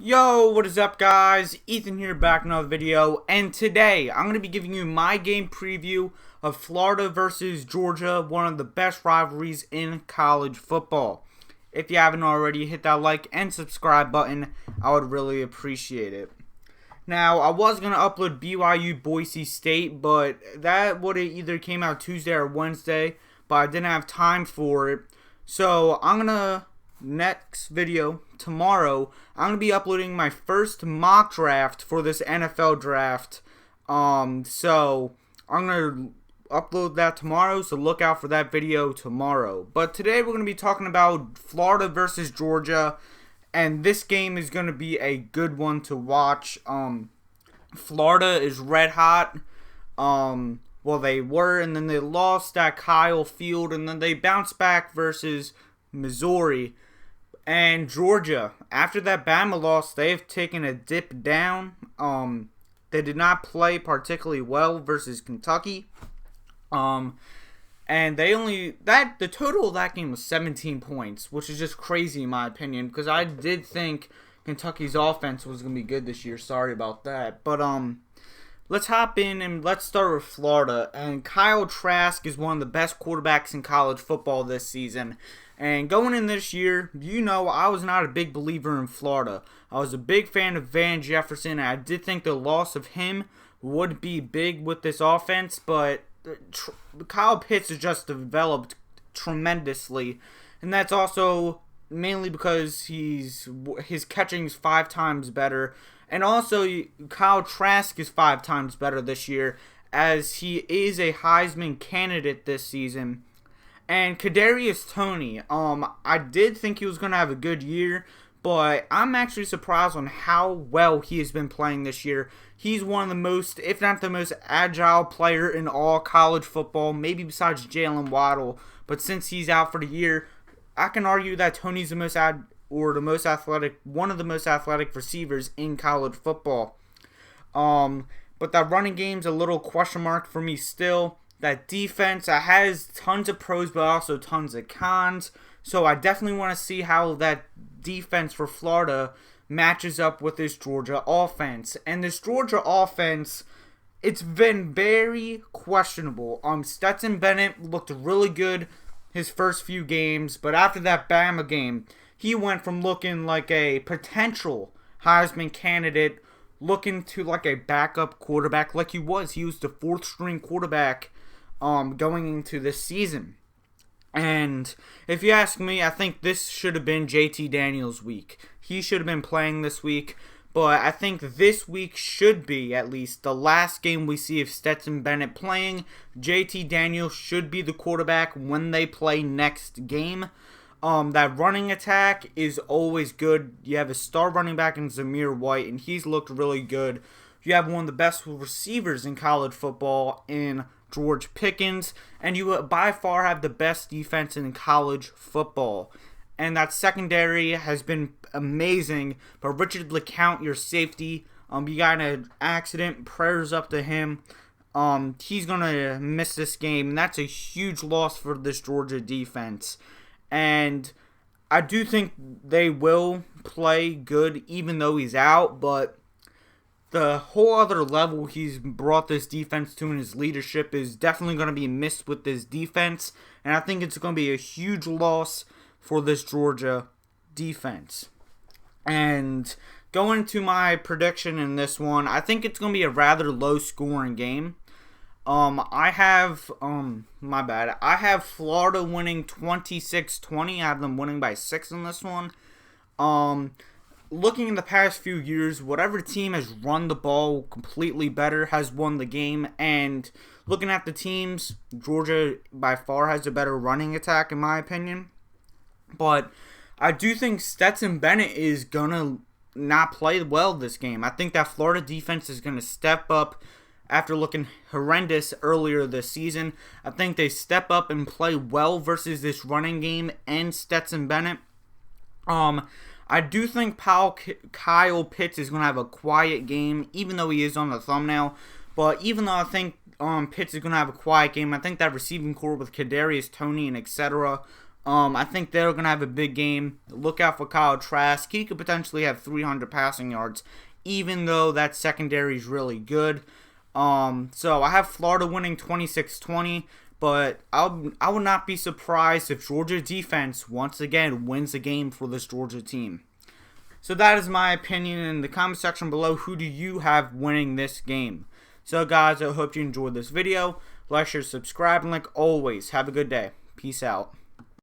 Yo, what is up guys? Ethan here, back in another video, and today I'm going to be giving you my game preview of Florida versus Georgia, one of the best rivalries in college football. If you haven't already, hit that like and subscribe button. I would really appreciate it. Now, I was going to upload BYU Boise State, but that would have either came out Tuesday or Wednesday, but I didn't have time for it. So, I'm going to next video tomorrow I'm gonna be uploading my first mock draft for this NFL draft. So I'm gonna upload that tomorrow, so look out for that video tomorrow. But today we're gonna be talking about Florida versus Georgia, and this game is gonna be a good one to watch. Florida is red hot. Well, they were, and then they lost at Kyle Field, and then they bounced back versus Missouri. And Georgia, after that Bama loss, they have taken a dip down. They did not play particularly well versus Kentucky. And the total of that game was 17 points, which is just crazy in my opinion, because I did think Kentucky's offense was going to be good this year. Sorry about that. But let's hop in and let's start with Florida. And Kyle Trask is one of the best quarterbacks in college football this season. And going in this year, I was not a big believer in Florida. I was a big fan of Van Jefferson, and I did think the loss of him would be big with this offense, but Kyle Pitts has just developed tremendously, and that's also mainly because his catching is 5 times better, and also Kyle Trask is 5 times better this year, as he is a Heisman candidate this season. And Kadarius Toney, I did think he was going to have a good year, but I'm actually surprised on how well he has been playing this year. He's one of the most, if not the most agile player in all college football, maybe besides Jalen Waddle. But since he's out for the year, I can argue that Toney's one of the most athletic receivers in college football. But that running game's a little question mark for me still. That defense has tons of pros, but also tons of cons. So I definitely want to see how that defense for Florida matches up with this Georgia offense. And this Georgia offense, it's been very questionable. Stetson Bennett looked really good his first few games, but after that Bama game, he went from looking like a potential Heisman candidate, looking to like a backup quarterback like he was. He was the 4th string quarterback going into this season. And if you ask me, I think this should have been JT Daniels' week. He should have been playing this week, but I think this week should be at least the last game we see of Stetson Bennett playing. JT Daniels should be the quarterback when they play next game. That running attack is always good. You have a star running back in Zamir White, and he's looked really good. You have one of the best receivers in college football in George Pickens, and you by far have the best defense in college football. And that secondary has been amazing. But Richard LeCount, your safety, he got in an accident. Prayers up to him. He's gonna miss this game, and that's a huge loss for this Georgia defense. And I do think they will play good even though he's out, but the whole other level he's brought this defense to in his leadership is definitely going to be missed with this defense. And I think it's going to be a huge loss for this Georgia defense. And going to my prediction in this one, I think it's going to be a rather low-scoring game. I have Florida winning 26-20. I have them winning by 6 in this one. Looking in the past few years, whatever team has run the ball completely better has won the game. And looking at the teams, Georgia by far has a better running attack in my opinion. But I do think Stetson Bennett is going to not play well this game. I think that Florida defense is going to step up after looking horrendous earlier this season. I think they step up and play well versus this running game and Stetson Bennett. I do think Kyle Pitts is going to have a quiet game, even though he is on the thumbnail. But even though I think Pitts is going to have a quiet game, I think that receiving core with Kadarius Toney and etc. I think they're going to have a big game. Look out for Kyle Trask. He could potentially have 300 passing yards, even though that secondary is really good. So I have Florida winning 26-20, but I would not be surprised if Georgia defense once again wins the game for this Georgia team. So that is my opinion. In the comment section below, who do you have winning this game? So guys, I hope you enjoyed this video. Like, share, subscribe, and like always, have a good day. Peace out.